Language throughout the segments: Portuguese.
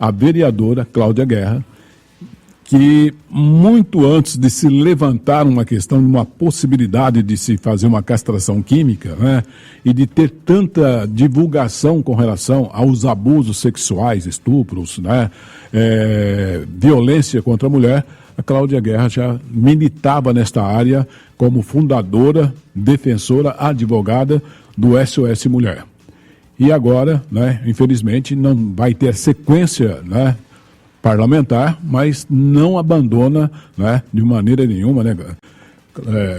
a vereadora Cláudia Guerra, que muito antes de se levantar uma questão, uma possibilidade de se fazer uma castração química, né, e de ter tanta divulgação com relação aos abusos sexuais, estupros, né, violência contra a mulher, a Cláudia Guerra já militava nesta área como fundadora, defensora, advogada do SOS Mulher. E agora, né, infelizmente, não vai ter sequência, né, parlamentar, mas não abandona, né, de maneira nenhuma, né,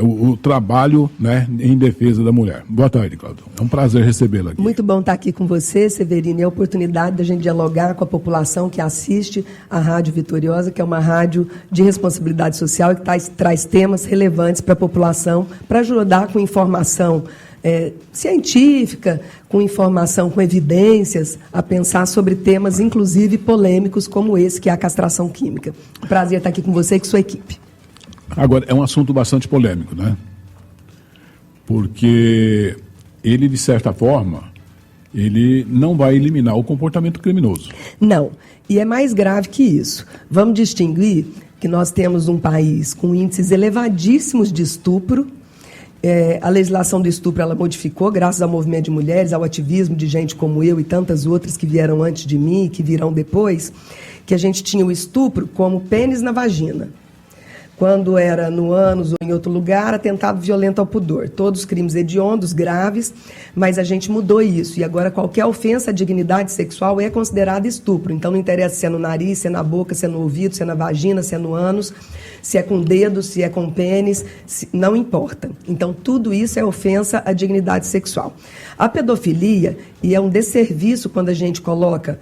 o trabalho, né, em defesa da mulher. Boa tarde, Cláudia. É um prazer recebê-la aqui. Muito bom estar aqui com você, Severino. É a oportunidade da gente dialogar com a população que assiste a Rádio Vitoriosa, que é uma rádio de responsabilidade social e que traz temas relevantes para a população, para ajudar com informação científica, com informação, com evidências, a pensar sobre temas, inclusive polêmicos, como esse, que é a castração química. Prazer estar aqui com você e com sua equipe. Agora, é um assunto bastante polêmico, né? Porque ele, de certa forma, ele não vai eliminar o comportamento criminoso. Não, e é mais grave que isso. Vamos distinguir que nós temos um país com índices elevadíssimos de estupro. A legislação do estupro ela modificou, graças ao movimento de mulheres, ao ativismo de gente como eu e tantas outras que vieram antes de mim e que virão depois, que a gente tinha o estupro como pênis na vagina. Quando era no ânus ou em outro lugar, atentado violento ao pudor. Todos os crimes hediondos, graves, mas a gente mudou isso. E agora qualquer ofensa à dignidade sexual é considerada estupro. Então não interessa se é no nariz, se é na boca, se é no ouvido, se é na vagina, se é no ânus, se é com dedo, se é com pênis, não importa. Então tudo isso é ofensa à dignidade sexual. A pedofilia, e é um desserviço quando a gente coloca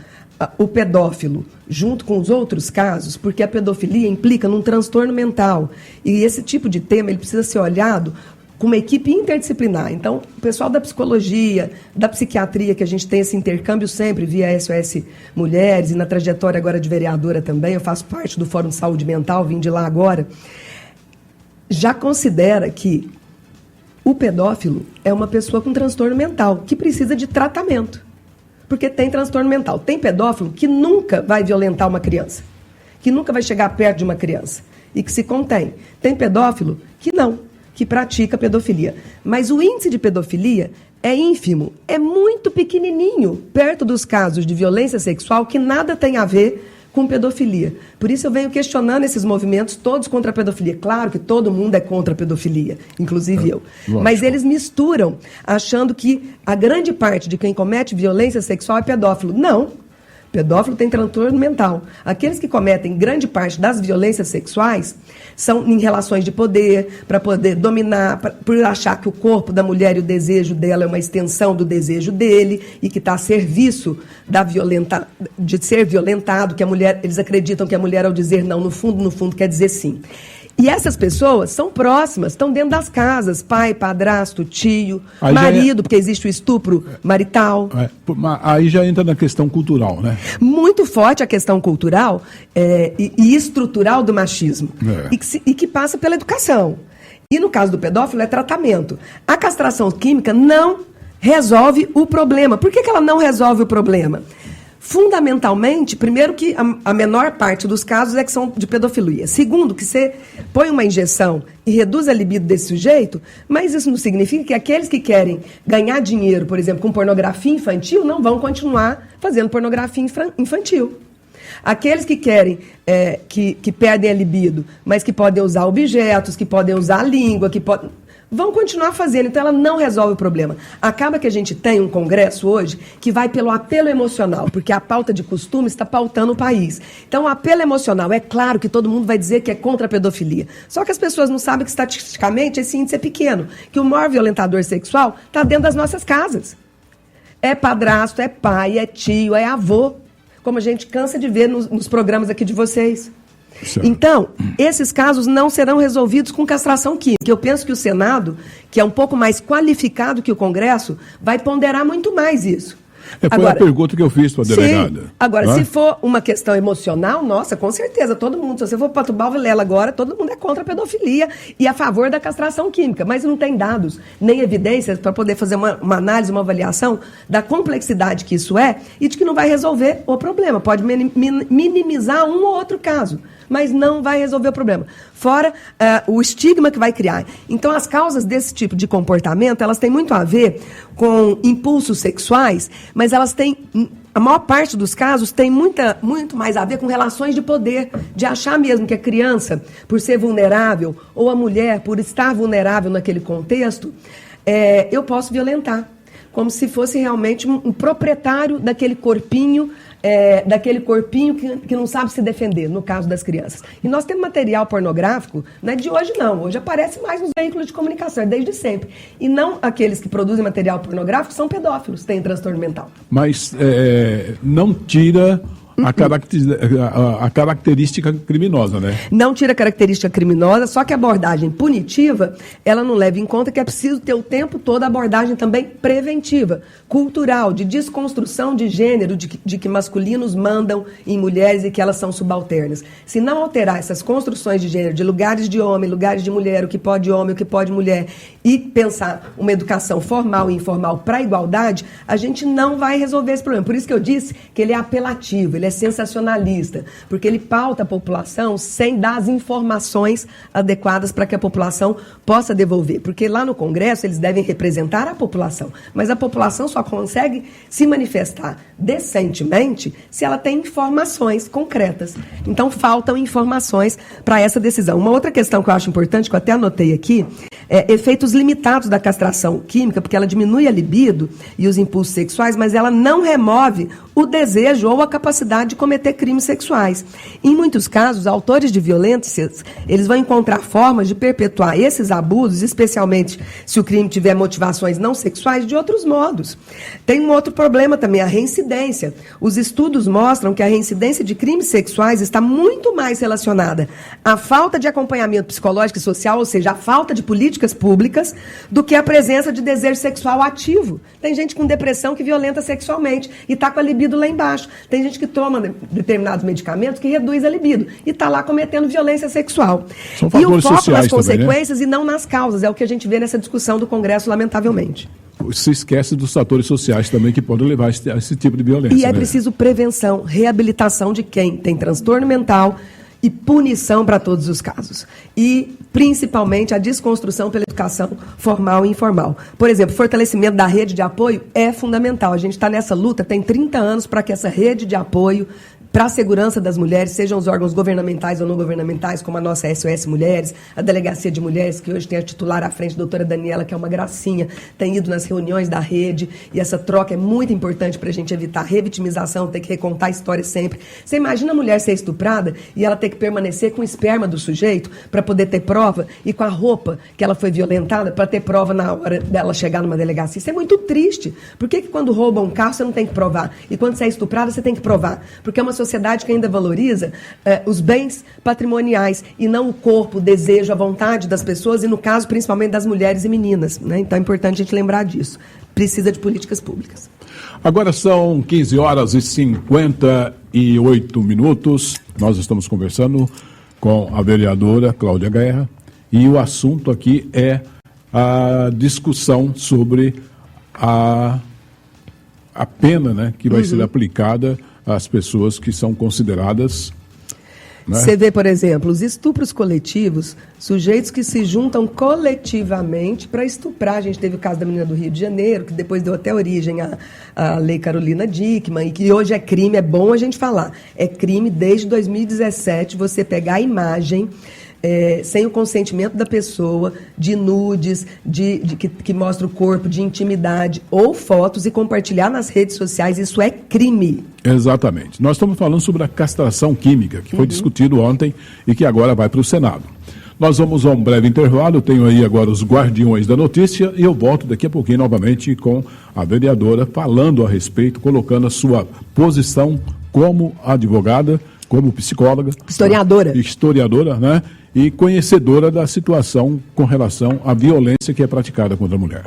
o pedófilo junto com os outros casos, porque a pedofilia implica num transtorno mental. E esse tipo de tema ele precisa ser olhado com uma equipe interdisciplinar. Então, o pessoal da psicologia, da psiquiatria, que a gente tem esse intercâmbio sempre via SOS Mulheres, e na trajetória agora de vereadora também, eu faço parte do Fórum de Saúde Mental, vim de lá agora, já considera que o pedófilo é uma pessoa com transtorno mental, que precisa de tratamento. Porque tem transtorno mental. Tem pedófilo que nunca vai violentar uma criança, que nunca vai chegar perto de uma criança e que se contém. Tem pedófilo que não, que pratica pedofilia. Mas o índice de pedofilia é ínfimo, é muito pequenininho, perto dos casos de violência sexual que nada tem a ver com pedofilia. Por isso eu venho questionando esses movimentos todos contra a pedofilia. Claro que todo mundo é contra a pedofilia, inclusive eu. Lógico. Mas eles misturam, achando que a grande parte de quem comete violência sexual é pedófilo. Não. Pedófilo tem transtorno mental. Aqueles que cometem grande parte das violências sexuais são em relações de poder, para poder dominar, por achar que o corpo da mulher e o desejo dela é uma extensão do desejo dele e que está a serviço de ser violentado, que a mulher, eles acreditam que a mulher, ao dizer não, no fundo, quer dizer sim. E essas pessoas são próximas, estão dentro das casas, pai, padrasto, tio, aí marido, porque existe o estupro marital. Aí já entra na questão cultural, né? Muito forte a questão cultural e estrutural do machismo, e que passa pela educação. E no caso do pedófilo é tratamento. A castração química não resolve o problema. Por que ela não resolve o problema? Fundamentalmente, primeiro que a menor parte dos casos é que são de pedofilia. Segundo, que você põe uma injeção e reduz a libido desse sujeito, mas isso não significa que aqueles que querem ganhar dinheiro, por exemplo, com pornografia infantil, não vão continuar fazendo pornografia infantil. Aqueles que querem, que perdem a libido, mas que podem usar objetos, que podem usar a língua, vão continuar fazendo, então ela não resolve o problema. Acaba que a gente tem um congresso hoje que vai pelo apelo emocional, porque a pauta de costume está pautando o país. Então o apelo emocional, é claro que todo mundo vai dizer que é contra a pedofilia. Só que as pessoas não sabem que estatisticamente esse índice é pequeno, que o maior violentador sexual está dentro das nossas casas. É padrasto, é pai, é tio, é avô, como a gente cansa de ver nos programas aqui de vocês. Certo. Então, esses casos não serão resolvidos com castração química. Eu penso que o Senado, que é um pouco mais qualificado que o Congresso, vai ponderar muito mais isso. Foi a pergunta que eu fiz para a delegada. Sim. Agora, se for uma questão emocional, nossa, com certeza, todo mundo, se você for para Tubal Vilela agora, todo mundo é contra a pedofilia e a favor da castração química, mas não tem dados, nem evidências para poder fazer uma análise, uma avaliação da complexidade que isso é e de que não vai resolver o problema. Pode minimizar um ou outro caso, mas não vai resolver o problema. Fora o estigma que vai criar. Então, as causas desse tipo de comportamento, elas têm muito a ver com impulsos sexuais, mas elas têm, a maior parte dos casos, tem muito mais a ver com relações de poder, de achar mesmo que a criança, por ser vulnerável, ou a mulher, por estar vulnerável naquele contexto, eu posso violentar. Como se fosse realmente um proprietário daquele corpinho, que não sabe se defender, no caso das crianças. E nós temos material pornográfico, não é de hoje não, hoje aparece mais nos veículos de comunicação, é desde sempre. E não aqueles que produzem material pornográfico são pedófilos, têm transtorno mental. Mas não tira a característica criminosa, né? Não tira a característica criminosa, só que a abordagem punitiva, ela não leva em conta que é preciso ter o tempo todo a abordagem também preventiva, cultural, de desconstrução de gênero, de que masculinos mandam em mulheres e que elas são subalternas. Se não alterar essas construções de gênero, de lugares de homem, lugares de mulher, o que pode homem, o que pode mulher, e pensar uma educação formal e informal para a igualdade, a gente não vai resolver esse problema. Por isso que eu disse que ele é apelativo, ele é sensacionalista, porque ele pauta a população sem dar as informações adequadas para que a população possa devolver. Porque lá no Congresso eles devem representar a população, mas a população só consegue se manifestar decentemente se ela tem informações concretas. Então faltam informações para essa decisão. Uma outra questão que eu acho importante, que eu até anotei aqui, é efeitos limitados da castração química, porque ela diminui a libido e os impulsos sexuais, mas ela não remove o desejo ou a capacidade de cometer crimes sexuais. Em muitos casos, autores de violências, eles vão encontrar formas de perpetuar esses abusos, especialmente se o crime tiver motivações não sexuais, de outros modos. Tem um outro problema também, a reincidência. Os estudos mostram que a reincidência de crimes sexuais está muito mais relacionada à falta de acompanhamento psicológico e social, ou seja, à falta de políticas públicas, do que a presença de desejo sexual ativo. Tem gente com depressão que violenta sexualmente e está com a libido lá embaixo. Tem gente que toma determinados medicamentos que reduz a libido e está lá cometendo violência sexual. E o foco nas consequências também, né? E não nas causas, é o que a gente vê nessa discussão do Congresso, lamentavelmente. Se esquece dos fatores sociais também que podem levar a esse tipo de violência. E é preciso prevenção, reabilitação de quem tem transtorno mental e punição para todos os casos. E, principalmente, a desconstrução pela educação formal e informal. Por exemplo, fortalecimento da rede de apoio é fundamental. A gente está nessa luta, tem 30 anos para que essa rede de apoio para a segurança das mulheres, sejam os órgãos governamentais ou não governamentais, como a nossa SOS Mulheres, a Delegacia de Mulheres, que hoje tem a titular à frente, a doutora Daniela, que é uma gracinha, tem ido nas reuniões da rede, e essa troca é muito importante para a gente evitar revitimização, ter que recontar a história sempre. Você imagina a mulher ser estuprada e ela ter que permanecer com o esperma do sujeito para poder ter prova, e com a roupa que ela foi violentada para ter prova na hora dela chegar numa delegacia. Isso é muito triste. Por que quando roubam um carro você não tem que provar? E quando você é estuprada você tem que provar? Porque é uma sociedade que ainda valoriza os bens patrimoniais e não o corpo, o desejo, a vontade das pessoas e, no caso, principalmente das mulheres e meninas, né? Então é importante a gente lembrar disso. Precisa de políticas públicas. Agora são 15h58. Nós estamos conversando com a vereadora Cláudia Guerra e o assunto aqui é a discussão sobre a pena, né, que vai ser aplicada às pessoas que são consideradas... né? Você vê, por exemplo, os estupros coletivos, sujeitos que se juntam coletivamente para estuprar. A gente teve o caso da menina do Rio de Janeiro, que depois deu até origem à Lei Carolina Dickmann, e que hoje é crime, é bom a gente falar. É crime desde 2017 você pegar a imagem... sem o consentimento da pessoa, de nudes, que mostra o corpo, de intimidade, ou fotos, e compartilhar nas redes sociais, isso é crime. Exatamente. Nós estamos falando sobre a castração química, que foi discutido ontem e que agora vai para o Senado. Nós vamos a um breve intervalo, eu tenho aí agora os guardiões da notícia e eu volto daqui a pouquinho novamente com a vereadora falando a respeito, colocando a sua posição como advogada, como psicóloga. Historiadora, né? E conhecedora da situação com relação à violência que é praticada contra a mulher.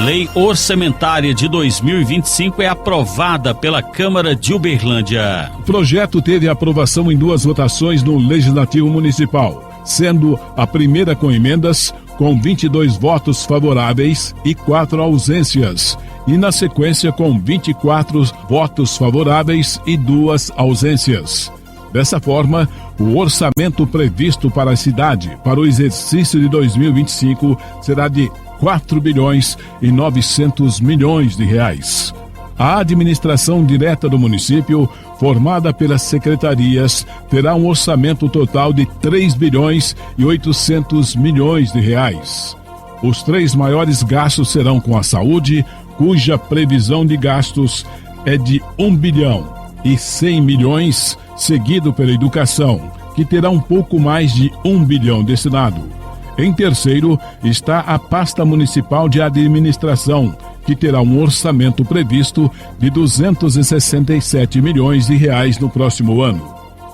Lei Orçamentária de 2025 é aprovada pela Câmara de Uberlândia. O projeto teve aprovação em 2 votações no Legislativo Municipal, sendo a primeira com emendas, com 22 votos favoráveis e 4 ausências, e na sequência com 24 votos favoráveis e 2 ausências. Dessa forma, o orçamento previsto para a cidade para o exercício de 2025 será de 4 bilhões e 900 milhões de reais. A administração direta do município, formada pelas secretarias, terá um orçamento total de 3 bilhões e 800 milhões de reais. Os 3 maiores gastos serão com a saúde, cuja previsão de gastos é de 1 bilhão e 100 milhões, seguido pela educação, que terá um pouco mais de 1 bilhão destinado. Em terceiro está a pasta municipal de administração, que terá um orçamento previsto de 267 milhões de reais no próximo ano.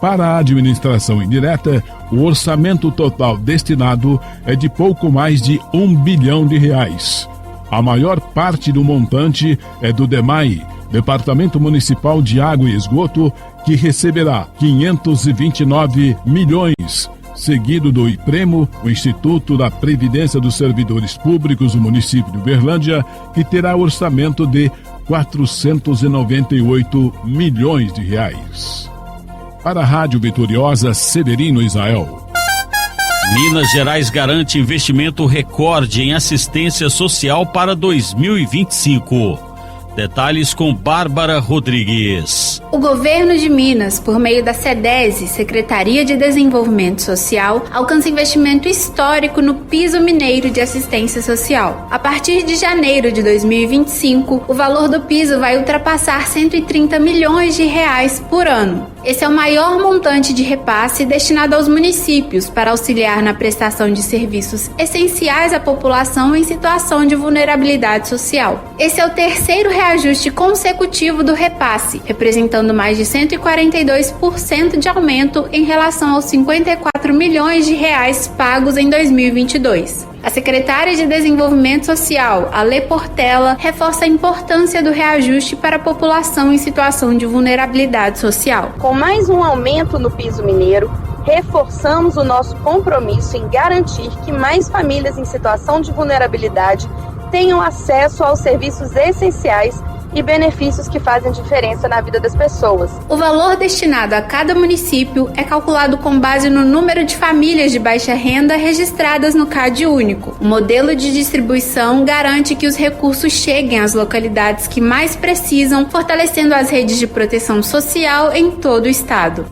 Para a administração indireta, o orçamento total destinado é de pouco mais de 1 bilhão de reais. A maior parte do montante é do DEMAI, Departamento Municipal de Água e Esgoto, que receberá 529 milhões, seguido do IPREMO, o Instituto da Previdência dos Servidores Públicos do município de Uberlândia, que terá orçamento de 498 milhões de reais. Para a Rádio Vitoriosa, Severino Israel. Minas Gerais garante investimento recorde em assistência social para 2025. Detalhes com Bárbara Rodrigues. O governo de Minas, por meio da SEDESE, Secretaria de Desenvolvimento Social, alcança investimento histórico no piso mineiro de assistência social. A partir de janeiro de 2025, o valor do piso vai ultrapassar 130 milhões de reais por ano. Esse é o maior montante de repasse destinado aos municípios para auxiliar na prestação de serviços essenciais à população em situação de vulnerabilidade social. Esse é o terceiro reajuste consecutivo do repasse, representando mais de 142% de aumento em relação aos 54 milhões de reais pagos em 2022. A secretária de Desenvolvimento Social, Alê Portela, reforça a importância do reajuste para a população em situação de vulnerabilidade social. Com mais um aumento no piso mineiro, reforçamos o nosso compromisso em garantir que mais famílias em situação de vulnerabilidade tenham acesso aos serviços essenciais e benefícios que fazem diferença na vida das pessoas. O valor destinado a cada município é calculado com base no número de famílias de baixa renda registradas no CAD único. O modelo de distribuição garante que os recursos cheguem às localidades que mais precisam, fortalecendo as redes de proteção social em todo o estado.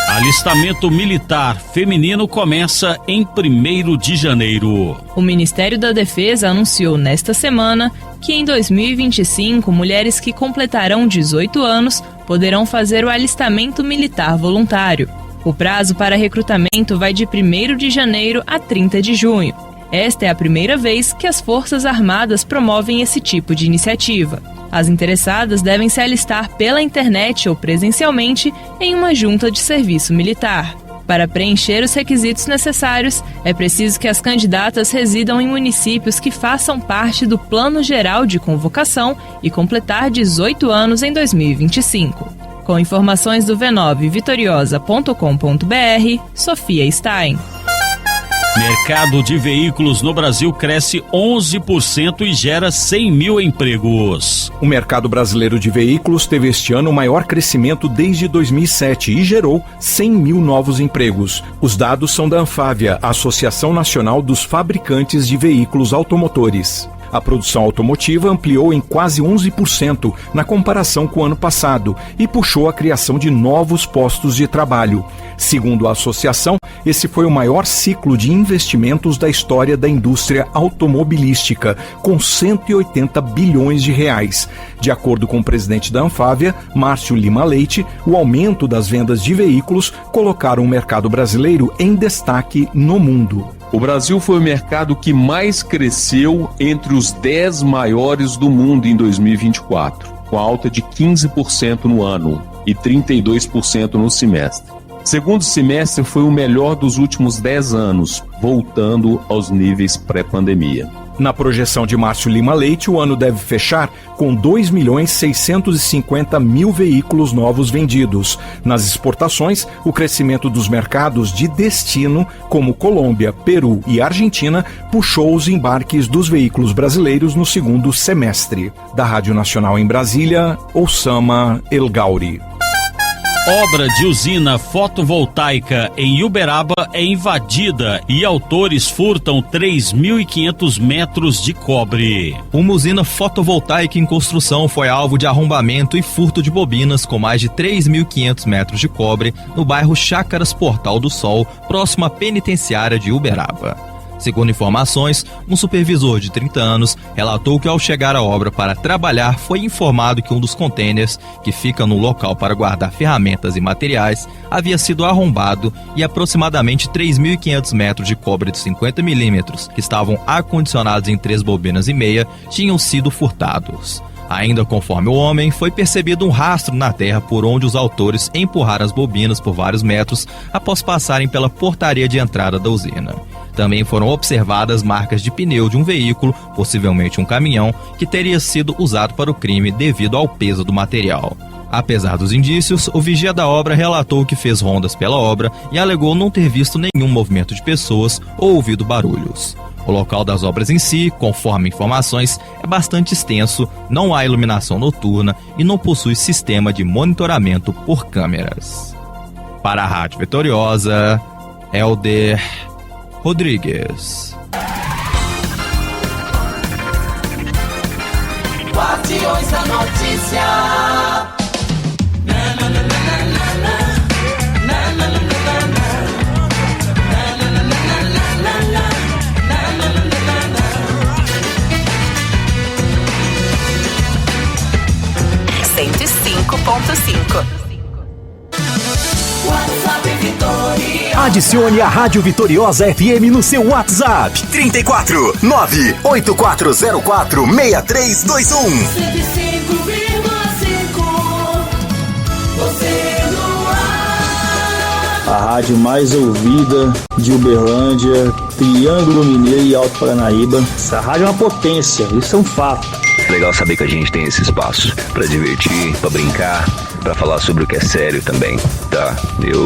Alistamento militar feminino começa em 1º de janeiro. O Ministério da Defesa anunciou nesta semana que em 2025, mulheres que completarão 18 anos poderão fazer o alistamento militar voluntário. O prazo para recrutamento vai de 1º de janeiro a 30 de junho. Esta é a primeira vez que as Forças Armadas promovem esse tipo de iniciativa. As interessadas devem se alistar pela internet ou presencialmente em uma junta de serviço militar. Para preencher os requisitos necessários, é preciso que as candidatas residam em municípios que façam parte do Plano Geral de Convocação e completar 18 anos em 2025. Com informações do v9vitoriosa.com.br, Sofia Stein. Mercado de veículos no Brasil cresce 11% e gera 100 mil empregos. O mercado brasileiro de veículos teve este ano o maior crescimento desde 2007 e gerou 100 mil novos empregos. Os dados são da Anfávia, a Associação Nacional dos Fabricantes de Veículos Automotores. A produção automotiva ampliou em quase 11% na comparação com o ano passado e puxou a criação de novos postos de trabalho. Segundo a associação, esse foi o maior ciclo de investimentos da história da indústria automobilística, com 180 bilhões de reais. De acordo com o presidente da Anfávia, Márcio Lima Leite, o aumento das vendas de veículos colocaram o mercado brasileiro em destaque no mundo. O Brasil foi o mercado que mais cresceu entre os 10 maiores do mundo em 2024, com alta de 15% no ano e 32% no semestre. Segundo semestre foi o melhor dos últimos 10 anos, voltando aos níveis pré-pandemia. Na projeção de Márcio Lima Leite, o ano deve fechar com 2.650.000 veículos novos vendidos. Nas exportações, o crescimento dos mercados de destino, como Colômbia, Peru e Argentina, puxou os embarques dos veículos brasileiros no segundo semestre. Da Rádio Nacional em Brasília, Oussama El Gauri. Obra de usina fotovoltaica em Uberaba é invadida e autores furtam 3.500 metros de cobre. Uma usina fotovoltaica em construção foi alvo de arrombamento e furto de bobinas com mais de 3.500 metros de cobre no bairro Chácaras Portal do Sol, próximo à penitenciária de Uberaba. Segundo informações, um supervisor de 30 anos relatou que ao chegar à obra para trabalhar foi informado que um dos contêineres, que fica no local para guardar ferramentas e materiais, havia sido arrombado e aproximadamente 3.500 metros de cobre de 50 milímetros, que estavam acondicionados em 3 bobinas e meia, tinham sido furtados. Ainda conforme o homem, foi percebido um rastro na terra por onde os autores empurraram as bobinas por vários metros após passarem pela portaria de entrada da usina. Também foram observadas marcas de pneu de um veículo, possivelmente um caminhão, que teria sido usado para o crime devido ao peso do material. Apesar dos indícios, o vigia da obra relatou que fez rondas pela obra e alegou não ter visto nenhum movimento de pessoas ou ouvido barulhos. O local das obras em si, conforme informações, é bastante extenso, não há iluminação noturna e não possui sistema de monitoramento por câmeras. Para a Rádio Vitoriosa, Helder Rodrigues. Guardiões da Notícia. 105.5. WhatsApp Vitória. Adicione a Rádio Vitoriosa FM no seu WhatsApp. 34 98404 6321. 105,5. Você no ar. A rádio mais ouvida de Uberlândia, Triângulo Mineiro e Alto Paranaíba. Essa rádio é uma potência, isso é um fato. Legal saber que a gente tem esse espaço pra divertir, pra brincar, pra falar sobre o que é sério também, tá? Eu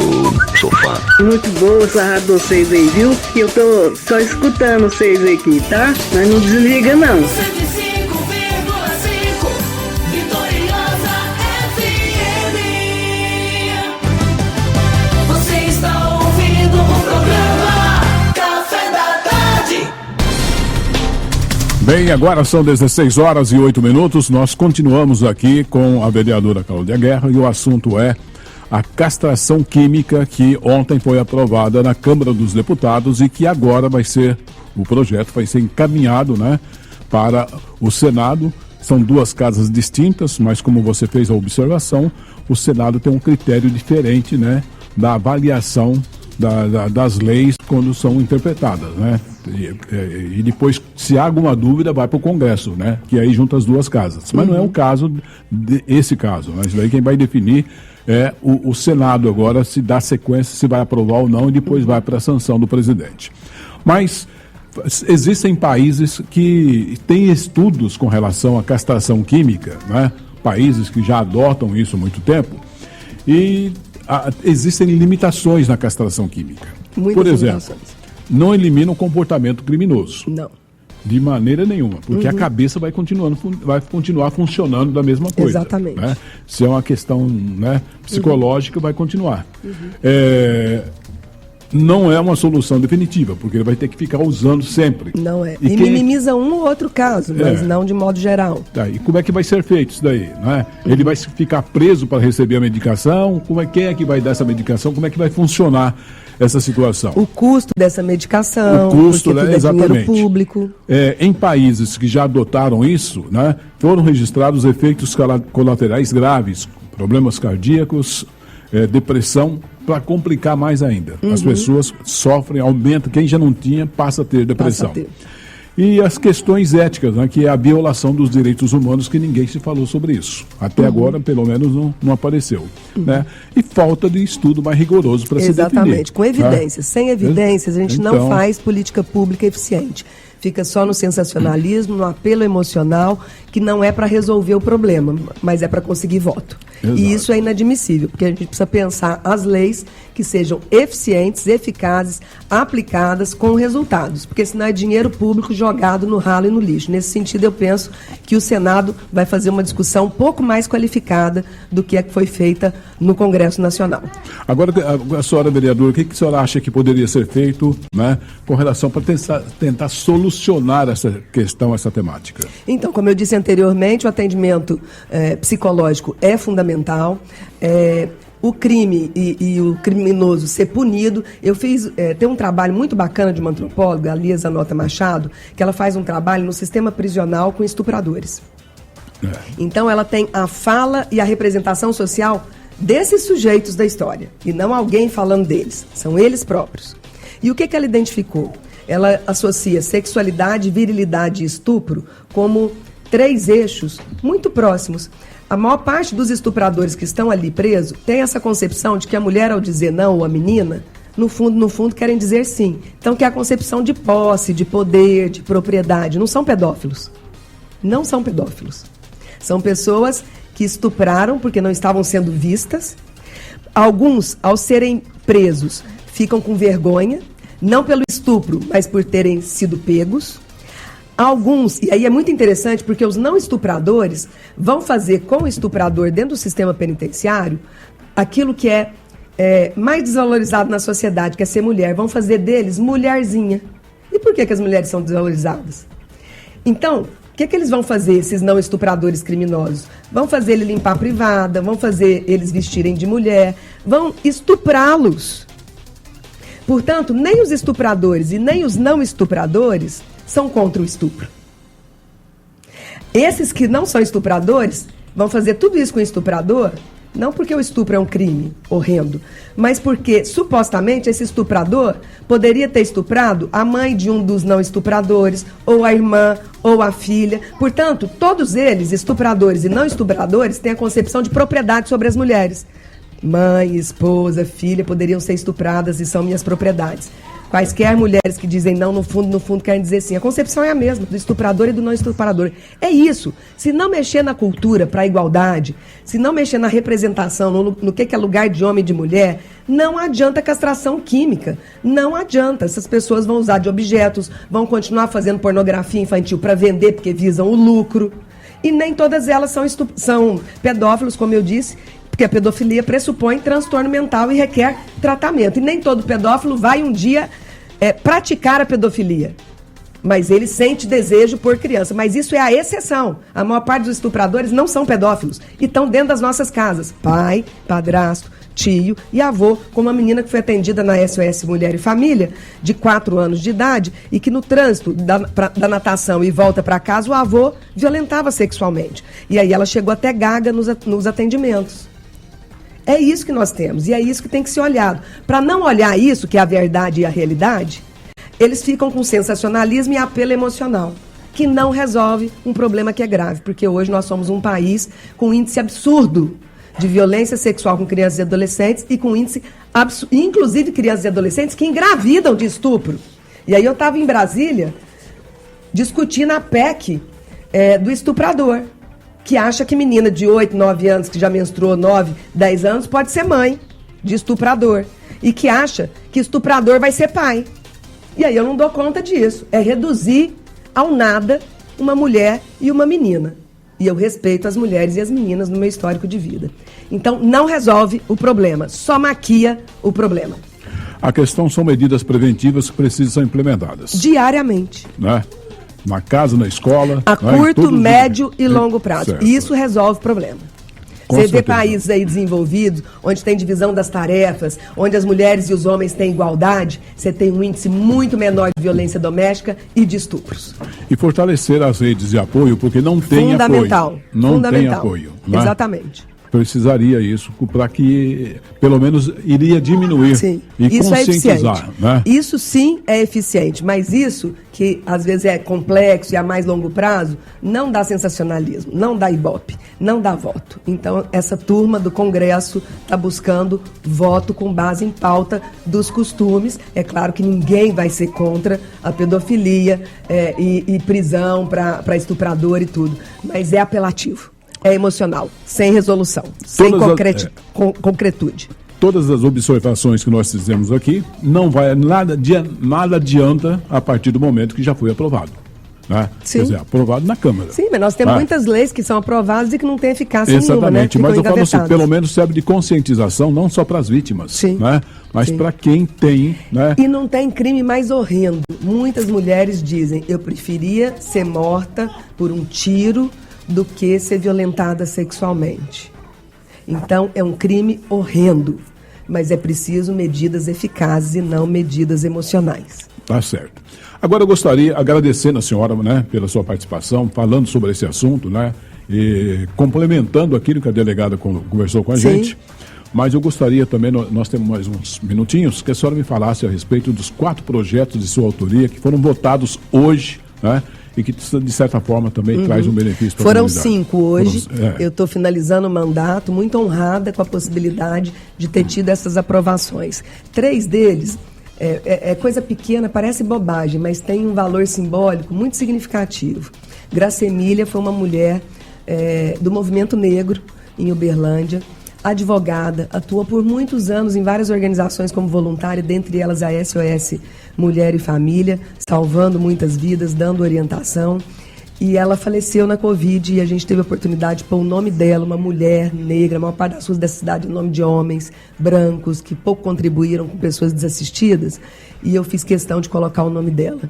sou fã. Muito boa essa rádio de vocês aí, viu? Que eu tô só escutando vocês aqui, tá? Mas não desliga não. 105,5 Vitoriosa FM. Você está ouvindo o programa Café da Tarde. Bem, agora são 16 horas e 8 minutos. Nós continuamos aqui com a vereadora Cláudia Guerra e o assunto é a castração química que ontem foi aprovada na Câmara dos Deputados e que agora o projeto vai ser encaminhado, né, para o Senado. São duas casas distintas, mas como você fez a observação, o Senado tem um critério diferente, né, da avaliação das leis quando são interpretadas, né? E depois, se há alguma dúvida, vai para o Congresso, né? Que aí junta as duas casas. Mas não é o caso desse caso, né? Isso daí quem vai definir é o Senado agora, se dá sequência, se vai aprovar ou não, e depois vai para a sanção do presidente. Mas existem países que têm estudos com relação à castração química, né? Países que já adotam isso há muito tempo, e existem limitações na castração química. Muitas Por exemplo, limitações. Não elimina o comportamento criminoso. Não. De maneira nenhuma, porque a cabeça vai continuar funcionando da mesma coisa. Exatamente. Né? Se é uma questão, né, psicológica, vai continuar. Não é uma solução definitiva, porque ele vai ter que ficar usando sempre. Não é. E minimiza um ou outro caso, mas não de modo geral. Tá, e como é que vai ser feito isso daí? Né? Ele vai ficar preso para receber a medicação? Quem é que vai dar essa medicação? Como é que vai funcionar essa situação? O custo dessa medicação, o custo, porque né? tudo é Exatamente. dinheiro público. Em países que já adotaram isso, né, foram registrados efeitos colaterais graves, problemas cardíacos, depressão, para complicar mais ainda. As pessoas sofrem, aumenta, quem já não tinha passa a ter depressão. E as questões éticas, né, que é a violação dos direitos humanos, que ninguém se falou sobre isso. Até agora, pelo menos, não apareceu. Né? E falta de estudo mais rigoroso para se definir. Exatamente, com evidências. Sem evidências, a gente não faz política pública eficiente. fica só no sensacionalismo, no apelo emocional, que não é para resolver o problema, mas é para conseguir voto. Exato. E isso é inadmissível, porque a gente precisa pensar as leis que sejam eficientes, eficazes, aplicadas com resultados, porque senão é dinheiro público jogado no ralo e no lixo. Nesse sentido, eu penso que o Senado vai fazer uma discussão um pouco mais qualificada do que a que foi feita no Congresso Nacional. Agora, a senhora vereadora, o que a senhora acha que poderia ser feito, né, com relação para tentar solucionar essa questão, essa temática? Então, como eu disse anteriormente, o atendimento psicológico é fundamental. O crime e o criminoso ser punido. Eu tem um trabalho muito bacana de uma antropóloga, a Lia Zanota Machado, que ela faz um trabalho no sistema prisional com estupradores. Então, ela tem a fala e a representação social desses sujeitos da história, e não alguém falando deles, são eles próprios. E o que ela identificou? Ela associa sexualidade, virilidade e estupro como 3 eixos muito próximos. A maior parte dos estupradores que estão ali presos tem essa concepção de que a mulher, ao dizer não, ou a menina, no fundo, querem dizer sim. Então, que é a concepção de posse, de poder, de propriedade. Não são pedófilos. Não são pedófilos. São pessoas que estupraram porque não estavam sendo vistas. Alguns, ao serem presos, ficam com vergonha, não pelo estupro, mas por terem sido pegos. Alguns, e aí é muito interessante, porque os não estupradores vão fazer com o estuprador dentro do sistema penitenciário aquilo que é mais desvalorizado na sociedade, que é ser mulher. Vão fazer deles mulherzinha. E por que as mulheres são desvalorizadas? Então, o que eles vão fazer, esses não estupradores criminosos? Vão fazer ele limpar a privada, vão fazer eles vestirem de mulher, vão estuprá-los. Portanto, nem os estupradores e nem os não estupradores são contra o estupro. Esses que não são estupradores vão fazer tudo isso com o estuprador, não porque o estupro é um crime horrendo, mas porque, supostamente, esse estuprador poderia ter estuprado a mãe de um dos não estupradores, ou a irmã, ou a filha. Portanto, todos eles, estupradores e não estupradores, têm a concepção de propriedade sobre as mulheres. Mãe, esposa, filha poderiam ser estupradas e são minhas propriedades. Quaisquer mulheres que dizem não, no fundo querem dizer sim. A concepção é a mesma, do estuprador e do não estuprador. É isso. Se não mexer na cultura para a igualdade, se não mexer na representação, no que é lugar de homem e de mulher, não adianta castração química. Não adianta. Essas pessoas vão usar de objetos, vão continuar fazendo pornografia infantil para vender, porque visam o lucro. E nem todas elas são pedófilos, como eu disse, porque a pedofilia pressupõe transtorno mental e requer tratamento. E nem todo pedófilo vai um dia praticar a pedofilia. Mas ele sente desejo por criança. Mas isso é a exceção. A maior parte dos estupradores não são pedófilos e estão dentro das nossas casas. Pai, padrasto, tio e avô, como a menina que foi atendida na SOS Mulher e Família, de 4 anos de idade, e que no trânsito da natação e volta para casa, o avô violentava sexualmente. E aí ela chegou até gaga nos atendimentos. É isso que nós temos, e é isso que tem que ser olhado. Para não olhar isso, que é a verdade e a realidade, eles ficam com sensacionalismo e apelo emocional, que não resolve um problema que é grave, porque hoje nós somos um país com um índice absurdo de violência sexual com crianças e adolescentes e com índice absurdo, inclusive crianças e adolescentes que engravidam de estupro. E aí eu estava em Brasília discutindo a PEC do estuprador, que acha que menina de 8, 9 anos, que já menstruou 9, 10 anos, pode ser mãe de estuprador. E que acha que estuprador vai ser pai. E aí eu não dou conta disso. É reduzir ao nada uma mulher e uma menina. E eu respeito as mulheres e as meninas no meu histórico de vida. Então, não resolve o problema, só maquia o problema. A questão são medidas preventivas que precisam ser implementadas. Diariamente. Né? Na casa, na escola. A curto, médio e longo prazo. Certo. E isso resolve o problema. Você vê países aí desenvolvidos, onde tem divisão das tarefas, onde as mulheres e os homens têm igualdade, você tem um índice muito menor de violência doméstica e de estupros. E fortalecer as redes de apoio, porque não tem fundamental, apoio. Não fundamental. tem apoio. Né? Exatamente. precisaria isso para que, pelo menos, iria diminuir e isso conscientizar. Né? Isso sim é eficiente, mas isso, que às vezes é complexo e a mais longo prazo, não dá sensacionalismo, não dá ibope, não dá voto. Então, essa turma do Congresso está buscando voto com base em pauta dos costumes. É claro que ninguém vai ser contra a pedofilia e prisão para estuprador e tudo, mas é apelativo. É emocional, sem resolução, sem concretude. Todas as observações que nós fizemos aqui, nada adianta a partir do momento que já foi aprovado. Né? Sim. Quer dizer, aprovado na Câmara. Sim, mas nós temos muitas leis que são aprovadas e que não têm eficácia Exatamente, nenhuma, né? Mas eu falo assim, pelo menos serve de conscientização, não só para as vítimas, né? Mas para quem tem... Né? E não tem crime mais horrendo. Muitas mulheres dizem, eu preferia ser morta por um tiro do que ser violentada sexualmente. Então, é um crime horrendo, mas é preciso medidas eficazes e não medidas emocionais. Tá certo. Agora eu gostaria, agradecendo a senhora, né, pela sua participação, falando sobre esse assunto, né, e complementando aquilo que a delegada conversou com a gente, mas eu gostaria também, nós temos mais uns minutinhos, que a senhora me falasse a respeito dos 4 projetos de sua autoria que foram votados hoje, né, e que, de certa forma, também traz um benefício para a comunidade. Foram 5 hoje. Eu estou finalizando o mandato, muito honrada com a possibilidade de ter tido essas aprovações. 3 deles é coisa pequena, parece bobagem, mas tem um valor simbólico muito significativo. Graça Emília foi uma mulher do movimento negro em Uberlândia, advogada, atuou por muitos anos em várias organizações como voluntária, dentre elas a SOS Mulher e Família, salvando muitas vidas, dando orientação. E ela faleceu na Covid e a gente teve a oportunidade de pôr o nome dela, uma mulher negra, a maior parte das ruas dessa cidade, o nome de homens brancos que pouco contribuíram com pessoas desassistidas, e eu fiz questão de colocar o nome dela.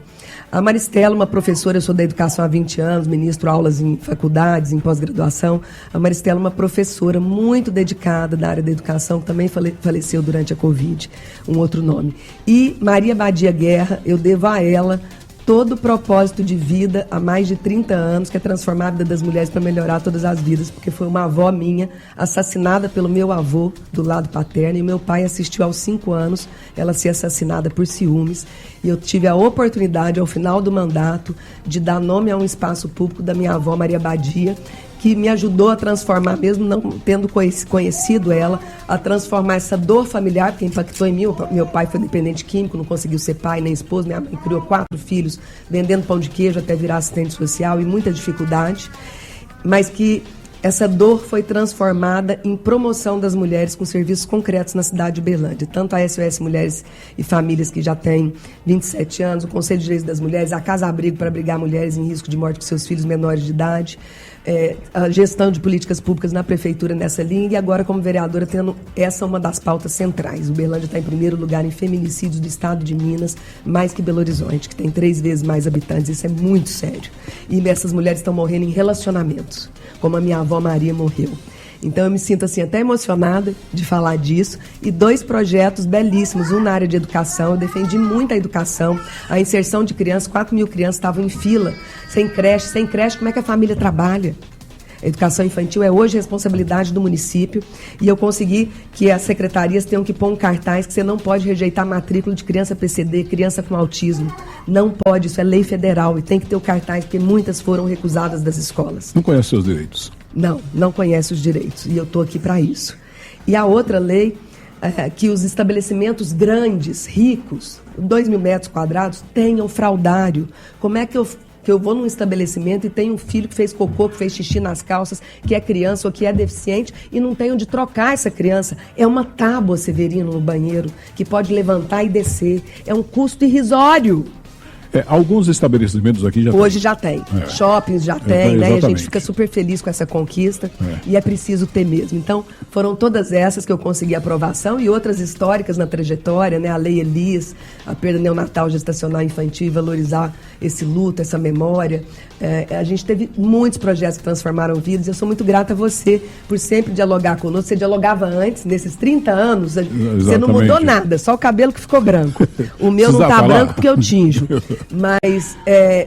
A Maristela, uma professora, eu sou da educação há 20 anos, ministro aulas em faculdades, em pós-graduação. A Maristela, uma professora muito dedicada da área da educação, que também faleceu durante a Covid, um outro nome. E Maria Badia Guerra, eu devo a ela todo o propósito de vida há mais de 30 anos, que é transformar a vida das mulheres para melhorar todas as vidas, porque foi uma avó minha assassinada pelo meu avô do lado paterno, e meu pai assistiu aos 5 anos ela ser assassinada por ciúmes, e eu tive a oportunidade, ao final do mandato, de dar nome a um espaço público da minha avó Maria Badia, que me ajudou a transformar, mesmo não tendo conhecido ela, a transformar essa dor familiar, que impactou em mim. Meu pai foi dependente químico, não conseguiu ser pai nem esposo, minha mãe criou 4 filhos, vendendo pão de queijo até virar assistente social, e muita dificuldade, mas que essa dor foi transformada em promoção das mulheres com serviços concretos na cidade de Uberlândia. Tanto a SOS Mulheres e Famílias, que já tem 27 anos, o Conselho de Direitos das Mulheres, a Casa Abrigo para abrigar mulheres em risco de morte com seus filhos menores de idade, a gestão de políticas públicas na prefeitura nessa linha, e agora como vereadora tendo essa uma das pautas centrais. Uberlândia está em primeiro lugar em feminicídios do estado de Minas, mais que Belo Horizonte, que tem 3 vezes mais habitantes. Isso é muito sério. E essas mulheres estão morrendo em relacionamentos, como a minha avó Maria morreu. Então eu me sinto assim até emocionada de falar disso. E 2 projetos belíssimos, um na área de educação. Eu defendi muito a educação, a inserção de crianças. 4.000 crianças estavam em fila, sem creche, como é que a família trabalha? A educação infantil é hoje responsabilidade do município, e eu consegui que as secretarias tenham que pôr um cartaz que você não pode rejeitar matrícula de criança PCD, criança com autismo. Não pode, isso é lei federal, e tem que ter o cartaz, porque muitas foram recusadas das escolas. Não conhece seus direitos? Não conhece os direitos, e eu estou aqui para isso. E a outra lei que os estabelecimentos grandes, ricos, 2.000 metros quadrados, tenham fraudário. Como é que eu vou num estabelecimento e tenho um filho que fez cocô, que fez xixi nas calças, que é criança ou que é deficiente, e não tem onde trocar essa criança? É uma tábua, Severino, no banheiro, que pode levantar e descer. É um custo irrisório. Alguns estabelecimentos aqui já tem. Hoje já tem. Shoppings já tem, né? E a gente fica super feliz com essa conquista, e é preciso ter mesmo. Então, foram todas essas que eu consegui aprovação, e outras históricas na trajetória, né? A Lei Elis, a perda neonatal gestacional infantil, valorizar esse luto, essa memória. A gente teve muitos projetos que transformaram vidas. Eu sou muito grata a você por sempre dialogar conosco. Você dialogava antes, nesses 30 anos, você não mudou nada, só o cabelo que ficou branco. O meu não está branco porque eu tinjo. Mas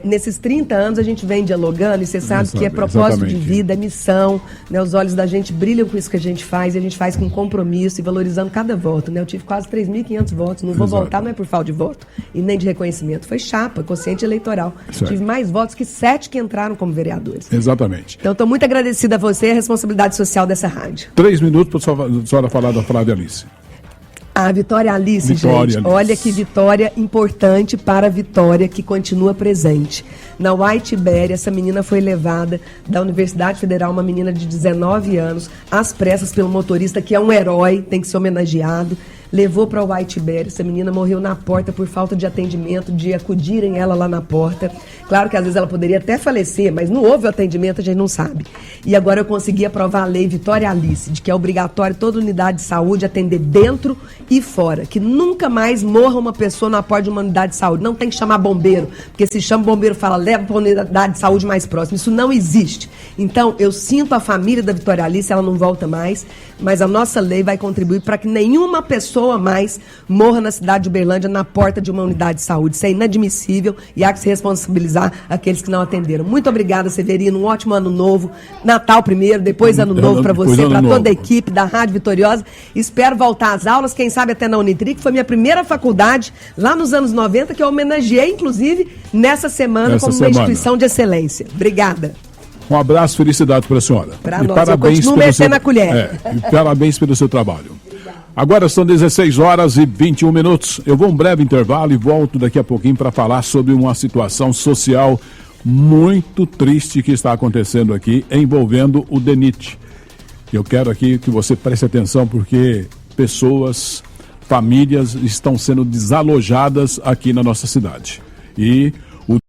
nesses 30 anos a gente vem dialogando e você sabe que é propósito de vida, é missão, né? Os olhos da gente brilham com isso que a gente faz e a gente faz com compromisso e valorizando cada voto, né? Eu tive quase 3.500 votos, não vou voltar, não é por falta de voto e nem de reconhecimento, foi chapa, quociente eleitoral. Certo. Tive mais votos que 7 que entraram como vereadores. Exatamente. Então estou muito agradecida a você e a responsabilidade social dessa rádio. 3 minutos para a senhora falar da Flávia Alice. A Vitória Alice, gente, olha que vitória importante para a Vitória, que continua presente. Na White Berry, essa menina foi levada da Universidade Federal, uma menina de 19 anos, às pressas pelo motorista, que é um herói, tem que ser homenageado. Levou para o White Berry, essa menina morreu na porta por falta de atendimento, de acudirem ela lá na porta. Claro que às vezes ela poderia até falecer, mas não houve atendimento, a gente não sabe. E agora eu consegui aprovar a lei Vitória Alice, de que é obrigatório toda unidade de saúde atender dentro e fora. Que nunca mais morra uma pessoa na porta de uma unidade de saúde. Não tem que chamar bombeiro, porque se chama bombeiro, fala, leva para a unidade de saúde mais próxima. Isso não existe. Então, eu sinto a família da Vitória Alice, ela não volta mais, mas a nossa lei vai contribuir para que nenhuma pessoa mais morra na cidade de Uberlândia na porta de uma unidade de saúde. Isso é inadmissível e há que se responsabilizar aqueles que não atenderam. Muito obrigada, Severino. Um ótimo ano novo. Natal primeiro, depois ano novo para você, para toda a equipe da Rádio Vitoriosa. Espero voltar às aulas, quem sabe até na Unitri, que foi minha primeira faculdade lá nos anos 90, que eu homenageei, inclusive, nessa semana como uma instituição de excelência. Obrigada. Um abraço, felicidade para a senhora. Para nós, parabéns, eu continuo mexendo na colher. E parabéns pelo seu trabalho. Agora são 16 horas e 21 minutos. Eu vou um breve intervalo e volto daqui a pouquinho para falar sobre uma situação social muito triste que está acontecendo aqui, envolvendo o DENIT. Eu quero aqui que você preste atenção porque pessoas, famílias estão sendo desalojadas aqui na nossa cidade. E